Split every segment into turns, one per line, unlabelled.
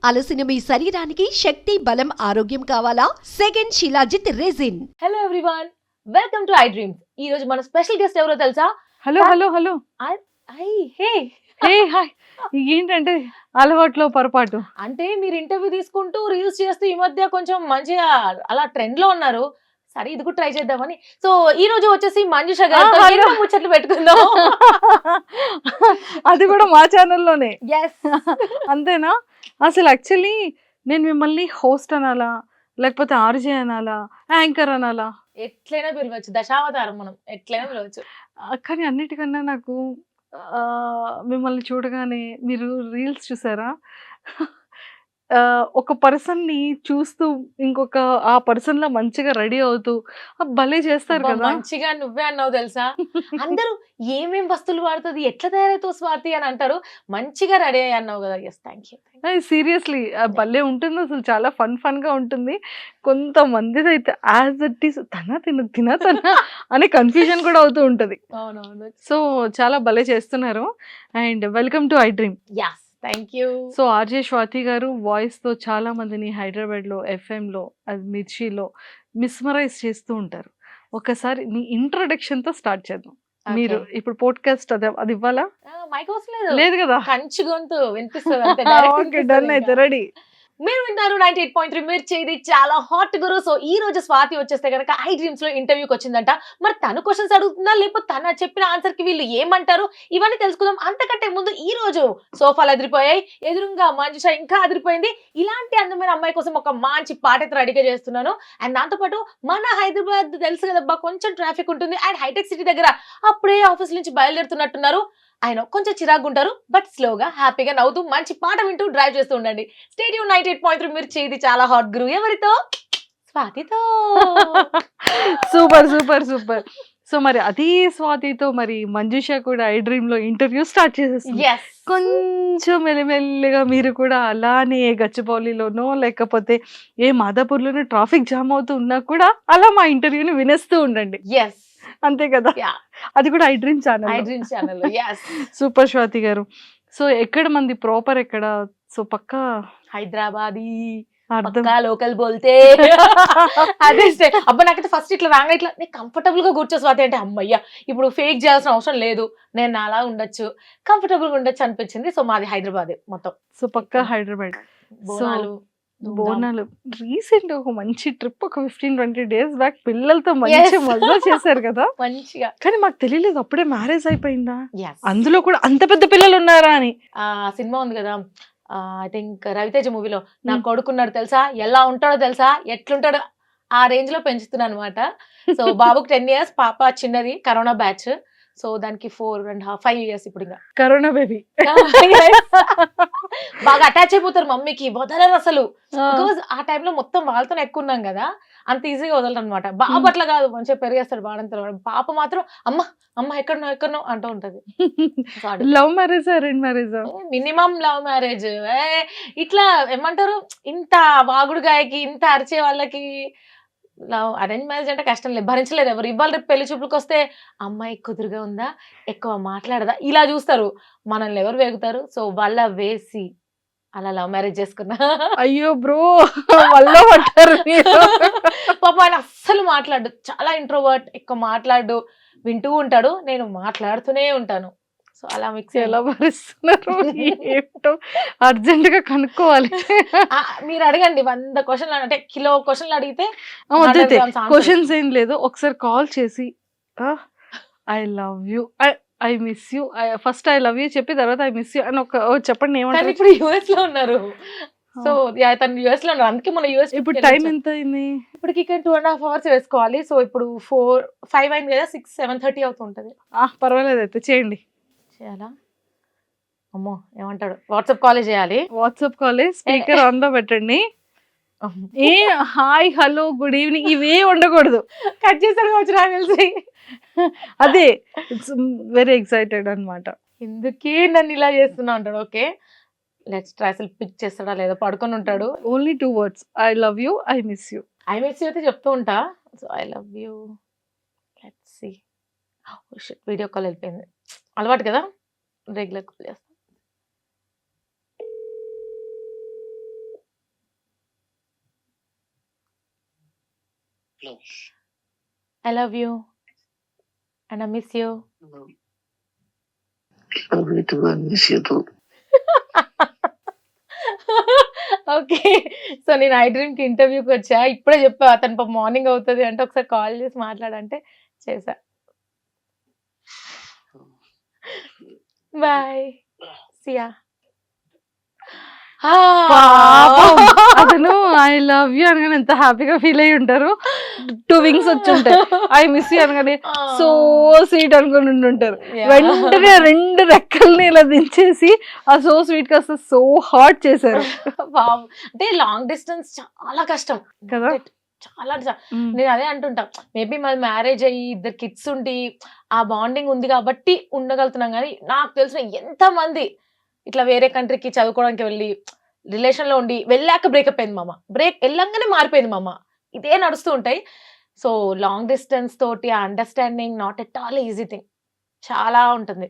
అలసిన మీ శరీరానికి శక్తి, బలం, ఆరోగ్యం కావాలా? Second shilajit resin.
Hello everyone, welcome to I dreams. ఈ రోజు మన స్పెషల్ గెస్ట్ ఎవరో తెలుసా?
Hello hello hello
hey
hey hi. ఏంటంటే అలవాట్లో పొరపాటు.
అంటే మీరు ఇంటర్వ్యూ తీసుకుంటూ రీల్స్ చేస్తూ ఈ మధ్య కొంచెం మంచిగా అలా ట్రెండ్ లో ఉన్నారు. సరే ఇది కూడా ట్రై చేద్దామని. సో ఈ రోజు వచ్చేసి మంజుష గారితో
hello.
ఎన్నో ముచ్చట్లు పెట్టుకుందాం.
అది కూడా మా ఛానల్లోనే.
ఎస్,
అంతేనా? అసలు యాక్చువల్లీ నేను మిమ్మల్ని హోస్ట్ అనాలా, లేకపోతే ఆర్జే అనాలా, యాంకర్ అనాలా?
ఎట్లయినా పిలవచ్చు, దశావతారం మనం ఎట్లయినా పిలవచ్చు.
కానీ అన్నిటికన్నా నాకు మిమ్మల్ని చూడగానే, మీరు రీల్స్ చూసారా? ఒక పర్సన్ని చూస్తూ ఇంకొక ఆ పర్సన్‌లా మంచిగా రెడీ అవుతూ భలే చేస్తారు
అబ్బా,
కదా!
మంచిగా నువ్వే అన్నావు తెలుసా. అందరూ ఏమేం వస్తువులు వాడుతుంది, ఎట్లా తయారైతావు స్వాతి అని అంటారు. మంచిగా రెడీ అయ్యి అన్నావు కదా. Yes, thank you.
సీరియస్లీ భలే ఉంటుంది. అసలు చాలా ఫన్‌గా ఉంటుంది. కొంతమందిదైతే యాజ్ ఇట్ ఈస్ తన అనే కన్‌ఫ్యూజన్ కూడా అవుతూ ఉంటది.
అవునవును.
సో చాలా భలే చేస్తున్నారు. And welcome to iDream.
యాస్, thank you.
So RJ Swathi గారు వాయిస్‌తో చాలా మందిని హైదరాబాద్‌లో, ఎఫ్ఎంలో, అది మిర్చిలో మిస్మరైజ్ చేస్తూ ఉంటారు. ఒకసారి మీ ఇంట్రొడక్షన్‌తో స్టార్ట్ చేద్దాం. మీరు ఇప్పుడు పోడ్కాస్ట్ అది ఇవ్వాలా?
మైక్ అవసరం లేదు.
లేదు కదా?
కంచి గొంతు వినిపిస్తుంది అంతే. direct
ఓకే,
వినిపిస్తది
డన్ అయితే
ఇంకా.
రెడీ.
మీరు వింటారు 98.3 మిర్చి. ఇది చాలా హాట్ గురు. సో ఈ రోజు స్వాతి వచ్చేస్తే కనుక ఐ డ్రీమ్స్ లో ఇంటర్వ్యూకి వచ్చిందంట. మరి తను క్వశ్చన్స్ అడుగుతుందా, లేకపోతే తన చెప్పిన ఆన్సర్ కి వీళ్ళు ఏమంటారు, ఇవన్నీ తెలుసుకుందాం. అంతకంటే ముందు ఈ రోజు సోఫాలు అదిరిపోయాయి, ఎదురుగా మంజుష ఇంకా అదిరిపోయింది. ఇలాంటి అందమైన అమ్మాయి కోసం ఒక మంచి పాట అయితే రెడీగా చేస్తున్నాను. అండ్ దాంతోపాటు మన హైదరాబాద్ తెలుసు కదబ్బా, కొంచెం ట్రాఫిక్ ఉంటుంది. అండ్ హైటెక్ సిటీ దగ్గర అప్పుడే ఆఫీస్ నుంచి బయలుదేరుతున్నట్టున్నారు. ఆయన కొంచెం చిరాకు ఉంటారు, బట్ స్లోగా హ్యాపీగా నవ్వుతూ మంచి పాట వింటూ డ్రైవ్ చేస్తూ ఉండండి. స్టేడియం 98.3 మిర్చి. ఇది చాలా హాట్ గురు. ఎవరితో? స్వాతితో.
Super super super. సో మరి అదే స్వాతితో మరి మంజుష కూడా ఐ డ్రీమ్ లో ఇంటర్వ్యూ స్టార్ట్ చేసేస్తుంది.
Yes.
కొంచెం మెల్లిమెల్లిగా మీరు కూడా అలానే గచ్చిబౌలిలోనో లేకపోతే ఏ మాదాపూర్లోనో ట్రాఫిక్ జామ్ అవుతూ ఉన్నా కూడా అలా మా ఇంటర్వ్యూని వినేస్తూ ఉండండి.
Yes.
అంతే కదా?
Yeah.
అది కూడా I dream
I
channel.
Dreams channel. Yes.
Super Swathi గారు. సో ఎక్కడ మంది ప్రాపర్ ఎక్కడ? సో పక్కా
హైదరాబాదీ
అర్థం.
పక్కా లోకల్ బోల్తే. అదే అబ్బా, నాకైతే ఫస్ట్ ఇట్లా రాగా ఇట్లా నేను కంఫర్టబుల్ గా కూర్చో స్వాతి అంటే అమ్మయ్య ఇప్పుడు ఫేక్ చేయాల్సిన అవసరం లేదు, నేను అలా ఉండొచ్చు, కంఫర్టబుల్ గా ఉండొచ్చు అనిపించింది. సో మాది హైదరాబాద్ మొత్తం.
సో పక్కా హైదరాబాద్.
బోనాలు,
బోనాలు రీసెంట్ ఒక మంచి ట్రిప్ ఒక 15-20 డేస్ బ్యాక్ పిల్లలతో మంచి మజా చేశారు కదా.
మంచిగా.
కానీ మాకు తెలియలేదు అప్పుడే మ్యారేజ్ అయిపోయిందా,
Yes.
అందులో కూడా అంత పెద్ద పిల్లలు ఉన్నారా అని.
ఆ సినిమా ఉంది కదా, ఐ థింక్ రవితేజ మూవీలో నా కొడుకున్నాడు తెలుసా, ఎలా ఉంటాడో తెలుసా, ఎట్లుంటాడో ఆ రేంజ్ లో పెంచుతున్నా అనమాట. సో బాబుకి 10 years, పాప చిన్నది కరోనా బ్యాచ్. సో దానికి 4.5, 5 years ఇప్పుడు ఇంకా.
Corona baby.
బాగా అటాచ్ అయిపోతారు మమ్మీకి, వదలరు అసలు. బికాజ్ ఆ టైంలో మొత్తం వాళ్ళతో ఎక్కువ ఉన్నాం కదా, అంత ఈజీగా వదలరు అనమాట. బాబు అట్లా కాదు, మంచిగా పెరిగేస్తాడు బాడంతా. పాప మాత్రం అమ్మ అమ్మ ఎక్కడనో అంటూ ఉంటది.
Love marriage arrange marriage?
Minimum love marriage. ఇట్లా ఏమంటారు, ఇంత వాగుడు గాయకి ఇంత అరిచే వాళ్ళకి లవ్ అరేంజ్ మ్యారేజ్ అంటే కష్టం లేదు, భరించలేరు ఎవరు. ఇవాళ రేపు పెళ్లి చూపులకు వస్తే అమ్మాయి కుదురుగా ఉందా, ఎక్కువ మాట్లాడదా, ఇలా చూస్తారు. మనల్ని ఎవరు వేగుతారు. సో వాళ్ళ వేసి అలా లవ్ మ్యారేజ్ చేసుకున్నా.
అయ్యో బ్రో, వల్ల పట్టారు మీరు.
పాప ఆయన అస్సలు మాట్లాడు, చాలా ఇంట్రోవర్ట్, ఎక్కువ మాట్లాడు, వింటూ ఉంటాడు, నేను మాట్లాడుతూనే ఉంటాను. సో అలా మిక్స్.
ఎలా భరిస్తున్నారు ఏంటో, అర్జెంట్ గా కనుక్కోవాలి.
మీరు అడగండి 100 క్వశ్చన్లు, అంటే కిలో క్వశ్చన్లు అడిగితే
వద్దు, క్వశ్చన్స్ ఏం లేదు, ఒకసారి కాల్ చేసి I love you, I miss you, first I love you చెప్పి తర్వాత ఐ మిస్ యూ అని ఒక చెప్పండి.
తను
ఏమంటారు?
ఇప్పుడు యుఎస్ లో ఉన్నారు. సో తను యుఎస్ లో ఉన్నారు, అందుకే మన యుఎస్
ఇప్పుడు టైం ఎంత అయింది?
ఇప్పటికి 2.5 hours వేసుకోవాలి. సో ఇప్పుడు 5 అయింది కదా, 6, 7:30 అవుతుంటది.
పర్వాలేదు, అయితే చేయండి.
చేయాలా? అమ్మో ఏమంటాడు, వాట్సాప్ కాల్ చేయాలి.
వాట్సాప్ కాల్ స్పీకర్ ఆన్ లో పెట్టండి. ఏ హాయ్ హలో గుడ్ ఈవినింగ్ ఇవే ఉండకూడదు.
కట్ చేస్తాడు కావచ్చు నాకు తెలిసి.
అదే వెరీ ఎక్సైటెడ్ అన్నమాట.
ఎందుకే నన్ను ఇలా చేస్తున్నా అంటాడు. Okay let's try. అసలు పిక్ చేస్తాడా లేదా, పడుకొని ఉంటాడు.
Only 2 words, I love you, I miss you.
I miss you అయితే చెప్తూ ఉంటా. So I love you, let's see. Video call వెళ్ళిపోయింది, అలవాటు కదా, రెగ్యులర్ కాల్ చేస్తా.
Hello.
I love you and I miss you.
Love you too. I miss you too.
Okay. So నేను ఐ డ్రీమ్కి ఇంటర్వ్యూకి వచ్చా. ఇప్పుడే చెప్పా అతను మార్నింగ్ అవుతుంది అంటే ఒకసారి కాల్ చేసి మాట్లాడంటే చేశా. బాయ్. సియా.
పాపం అతను ఐ లవ్ యూ అనగానే ఎంత హ్యాపీగా ఫీల్ అయ్యి ఉంటారు. 2 wings వచ్చి ఉంటాయి. ఐ మిస్ యూ అనగానే సో స్వీట్ అనుకుని ఉంటుంటారు. వెంటనే 2 రెక్కల్ని ఇలా దించేసి ఆ సో స్వీట్ కాస్త సో హాట్ చేశారు
అంటే లాంగ్ డిస్టెన్స్ చాలా కష్టం
కదా.
చాలా నేను అదే అంటుంటా. మేబీ మాది మ్యారేజ్ అయ్యి 2 kids ఉండి ఆ బాండింగ్ ఉంది కాబట్టి ఉండగలుగుతున్నాం. కానీ నాకు తెలిసిన ఎంత మంది ఇట్లా వేరే కంట్రీకి చదువుకోవడానికి వెళ్ళి రిలేషన్ లో ఉండి వెళ్ళాక బ్రేకప్ అయింది మామ. వెళ్ళంగానే మారిపోయింది మామ. ఇదే నడుస్తూ ఉంటాయి. సో లాంగ్ డిస్టెన్స్ తోటి ఆ understanding not at all easy thing. చాలా ఉంటుంది.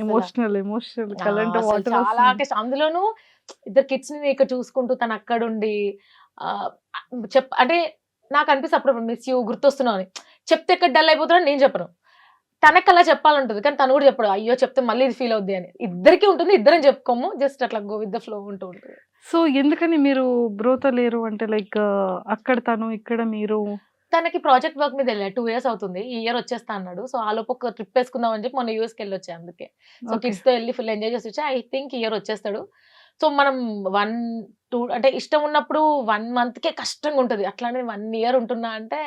ఎమోషనల్ కలంట
అసలు
వాటర్
చాలా కష్టం. అందులోనూ 2 kids ని ఇక్కడ చూసుకుంటూ తను అక్కడుండి అంటే నాకు అనిపిస్తుంది అప్పుడు మిస్ యూ గుర్తొస్తున్నావు అని. చెప్తే ఎక్కడ డల్ అయిపోతున్నాడు నేను చెప్పను. తనకు అలా చెప్పాలంటుంది కానీ తను కూడా చెప్పడు. అయ్యో చెప్తే మళ్ళీ ఇది ఫీల్ అవుద్ది అని. ఇద్దరికి ఉంటుంది. ఇద్దరం చెప్పుకోము. జస్ట్ అట్లా గో విత్ ద ఫ్లో ఉంటూ ఉంటుంది.
సో ఎందుకని మీరు బ్రోతో లేరు అంటే లైక్ అక్కడ తను ఇక్కడ మీరు?
తనకి ప్రాజెక్ట్ వర్క్ మీద వెళ్ళా. 2 years అవుతుంది. ఈ ఇయర్ వచ్చేస్తా అన్నాడు. సో ఆ లోపు ఒక ట్రిప్ వేసుకుందాం అని చెప్పి మొన్న యూఎస్కి వెళ్ళి వచ్చా. అందుకే సో కిడ్స్ తో వెళ్ళి ఫుల్ ఎంజాయ్ చేసి వచ్చా. ఐ థింక్ ఇయర్ వచ్చేస్తాడు. సో మనం 1-2 అంటే ఇష్టం ఉన్నప్పుడు 1 monthకే కష్టంగా ఉంటుంది. అట్లానే 1 year ఉంటున్నా అంటే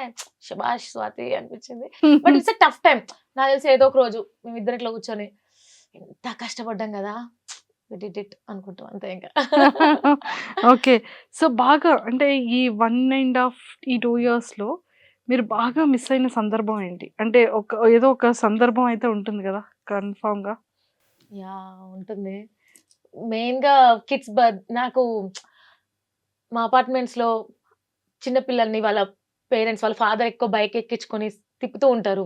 శబాష్ స్వాతి అనిపించింది. But it's a tough time. నాకు తెలిసి ఏదో ఒక రోజు మేము ఇద్దరు ఇట్లా కూర్చొని ఎంత కష్టపడ్డాం కదా అనుకుంటాం అంతే ఇంకా.
ఓకే. సో బాగా అంటే ఈ 1.5 ఈ 2 years లో మీరు బాగా మిస్ అయిన సందర్భం ఏంటి? అంటే ఏదో ఒక సందర్భం అయితే ఉంటుంది కదా కన్ఫామ్ గా.
యా ఉంటుంది. మెయిన్ గా కిడ్స్ నాకు మా అపార్ట్మెంట్స్ లో చిన్న పిల్లల్ని వాళ్ళ పేరెంట్స్ వాళ్ళ ఫాదర్ ఎక్కువ బైక్ ఎక్కించుకొని తిప్పుతూ ఉంటారు.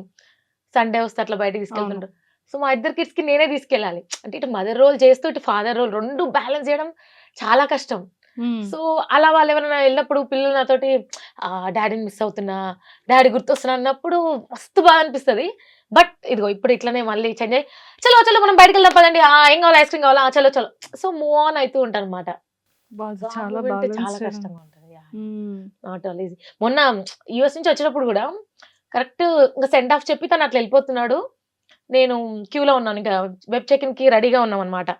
సండే వస్తే అట్లా బయటకి తీసుకెళ్తుంటారు. సో మా 2 kids కి నేనే తీసుకెళ్ళాలి. అంటే ఇటు మదర్ రోల్ చేస్తూ ఇటు ఫాదర్ రోల్ 2 బ్యాలెన్స్ చేయడం చాలా కష్టం. సో అలా వాళ్ళు ఎవరైనా వెళ్ళినప్పుడు పిల్లలు నాతోటి డాడీని మిస్ అవుతున్నా, డాడీ గుర్తొస్తున్నా అన్నప్పుడు మస్తు బాగా అనిపిస్తుంది. బట్ ఇదిగో ఇప్పుడు ఇట్లనే మళ్ళీ చేంజ్ అయ్యి చలో మనం బయటకు వెళ్దాం పదండి, ఏం కావాలి ఐస్ క్రీమ్ కావాలా, చలో సో మూవ్ ఆన్ అవుతూ ఉంటాను అనమాట.
చాలా
చాలా కష్టంగా ఉంటుంది. Not all easy. మొన్న యూఎస్ నుంచి వచ్చినప్పుడు కూడా కరెక్ట్ ఇంకా సెండ్ ఆఫ్ చెప్పి తను అట్లా వెళ్ళిపోతున్నాడు. నేను క్యూలో ఉన్నాను, ఇంకా వెబ్ చెక్-ఇన్ కి రెడీగా ఉన్నాం అనమాట.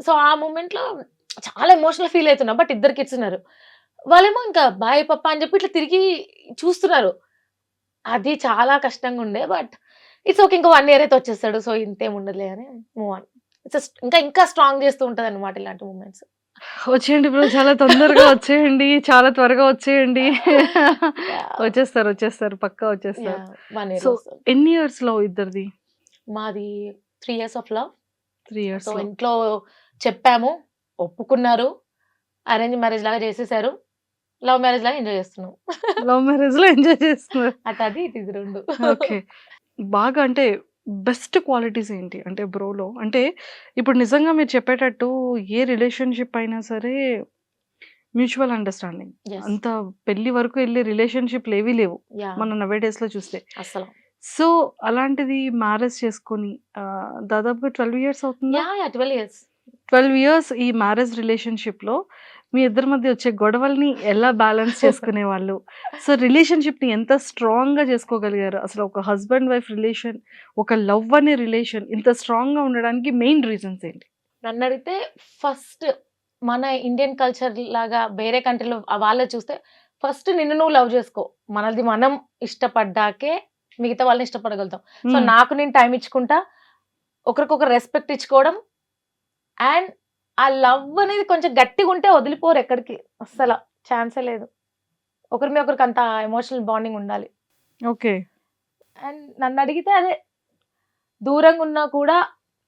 సో ఆ మూమెంట్ లో చాలా ఎమోషనల్ ఫీల్ అవుతున్నా. బట్ 2 kids ఉన్నారు. వాళ్ళేమో ఇంకా బాయ్ పప్ప అని చెప్పి ఇట్లా తిరిగి చూస్తున్నారు. అది చాలా కష్టంగా ఉండే. But it's okay. ఇంకా 1 year అయితే వచ్చేస్తాడు. సో ఇంతేం ఉండదులే అని మూవ్ ఆన్. ఇట్స్ ఇంకా స్ట్రాంగ్ చేస్తూ ఉంటది అనమాట ఇలాంటి మూమెంట్స్.
వచ్చేయండి బ్రో, చాలా తొందరగా వచ్చేయండి, చాలా త్వరగా వచ్చేయండి. వచ్చేస్తారు పక్కా వచ్చేస్తారు.
1 year
సో ఎన్ని ఇయర్స్ లో ఇద్దరిది?
మాది 3 years of love.
3 years
so ఇంట్లో చెప్పాము, ఒప్పుకున్నారు. అరేంజ్ మ్యారేజ్ లాగా చేసేసారు. లవ్ మ్యారేజ్ లాగా ఎంజాయ్ చేస్తున్నాం.
లవ్ మ్యారేజ్ లో ఎంజాయ్ చేస్తున్నారు.
అది ఇది 2.
ఓకే. బాగా అంటే బెస్ట్ క్వాలిటీస్ ఏంటి అంటే బ్రోలో? అంటే ఇప్పుడు నిజంగా మీరు చెప్పేటట్టు ఏ రిలేషన్షిప్ అయినా సరే మ్యూచువల్ అండర్స్టాండింగ్. అంత పెళ్లి వరకు వెళ్ళే రిలేషన్షిప్లు ఏవీ లేవు మన నవే డేస్ లో చూస్తే
అసలు.
సో అలాంటిది మ్యారేజ్ చేసుకొని దాదాపుగా 12 years అవుతుందా?
12 years.
12 years ఈ మ్యారేజ్ రిలేషన్షిప్ లో మీ ఇద్దరి మధ్య వచ్చే గొడవల్ని ఎలా బ్యాలెన్స్ చేసుకునే వాళ్ళు? సో రిలేషన్షిప్ ని ఎంత స్ట్రాంగ్ గా చేసుకోగలిగారు? అసలు ఒక హస్బెండ్ వైఫ్ రిలేషన్, ఒక లవ్ అనే రిలేషన్ ఇంత స్ట్రాంగ్ గా ఉండడానికి మెయిన్ రీజన్స్ ఏంటి?
నన్ను అడిగితే ఫస్ట్ మన ఇండియన్ కల్చర్ లాగా వేరే కంట్రీలో వాళ్ళే చూస్తే ఫస్ట్ నిన్ను నువ్వు లవ్ చేసుకో. మనది మనం ఇష్టపడ్డాకే మిగతా వాళ్ళని ఇష్టపడగలుగుతాం. సో నాకు నేను టైం ఇచ్చుకుంటా, ఒకరికొకరు రెస్పెక్ట్ ఇచ్చుకోవడం. అండ్ ఆ లవ్ అనేది కొంచెం గట్టిగా ఉంటే వదిలిపోరు ఎక్కడికి, అస్సలు ఛాన్సే లేదు. ఒకరి మీద ఒకరికి అంత ఎమోషనల్ బాండింగ్ ఉండాలి.
ఓకే.
అండ్ నన్ను అడిగితే అదే, దూరంగా ఉన్నా కూడా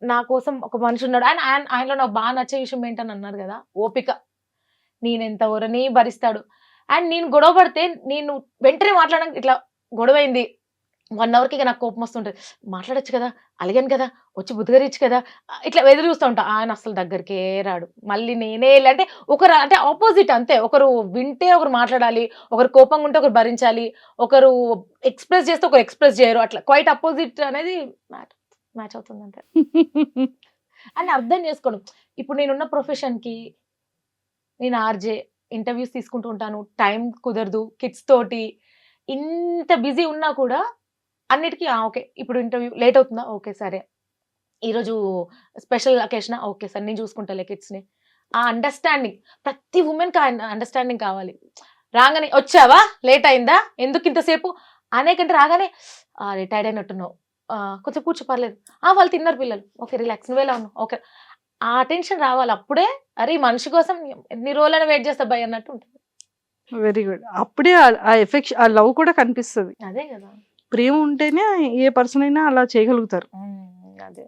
నా కోసం ఒక మనిషి ఉన్నాడు. అండ్ ఆయనలో నాకు బాగా నచ్చే విషయం ఏంటని అన్నారు కదా, ఓపిక. నేనెంత ఎవరని భరిస్తాడు. అండ్ నేను గొడవ పడితే నేను వెంటనే మాట్లాడడానికి ఇట్లా గొడవైంది 1 అవర్కి ఇక నాకు కోపం వస్తుంటది. మాట్లాడొచ్చు కదా, అలిగాను కదా, వచ్చి బుద్ధగరిచ్చు కదా, ఇట్లా ఎదురు చూస్తూ ఉంటా. ఆయన అసలు దగ్గరికే రాడు. మళ్ళీ నేనే ఎళ్ళి అంటే ఒకరు అంటే ఆపోజిట్ అంతే. ఒకరు వింటే ఒకరు మాట్లాడాలి. ఒకరు కోపంగా ఉంటే ఒకరు భరించాలి. ఒకరు ఎక్స్‌ప్రెస్ చేస్తే ఒకరు ఎక్స్‌ప్రెస్ చేయరు. అట్లా క్వైట్ అపోజిట్ అనేది మ్యాచ్ మ్యాచ్ అవుతుంది అంతే. అని అర్థం చేసుకోవడం. ఇప్పుడు నేనున్న ప్రొఫెషన్‌కి నేను ఆర్‌జే ఇంటర్వ్యూస్ తీసుకుంటూ ఉంటాను. టైం కుదరదు. కిడ్స్ తోటి ఇంత బిజీ ఉన్నా కూడా అన్నిటికి ఓకే. ఇప్పుడు ఇంటర్వ్యూ లేట్ అవుతుందా? ఓకే. సరే. ఈరోజు స్పెషల్ అకేషనా? ఓకే. సరే నేను చూసుకుంటాలే కిడ్స్‌ని. ఆ అండర్‌స్టాండింగ్ ప్రతి వుమెన్‌కి ఆ అండర్‌స్టాండింగ్ కావాలి. రాంగానే "వచ్చావా? లేట్ అయిందా? ఎందుకు ఇంతసేపు?" అనే కంటే రాగానే "అరే! టైర్డ్ అయినట్టున్నావు. కొంచెం కూర్చో పర్లేదు. వాళ్ళు తిన్నారు పిల్లలు. ఓకే. రిలాక్స్. నువ్వెలా ఉన్నావు? ఓకే." ఆ అటెన్షన్ రావాలి. అప్పుడే అరే! ఈ మనిషి కోసం ఎన్ని రోజులని వెయిట్ చేస్తా బై అన్నట్టు ఉంటుంది.
Very good. అప్పుడే ఆ ఎఫెక్షన్, ఆ లవ్ కూడా కనిపిస్తది.
అదే కదా!
ప్రేమ ఉంటేనే ఏ పర్సన్ అయినా అలా చేయగలుగుతారు.
అదే.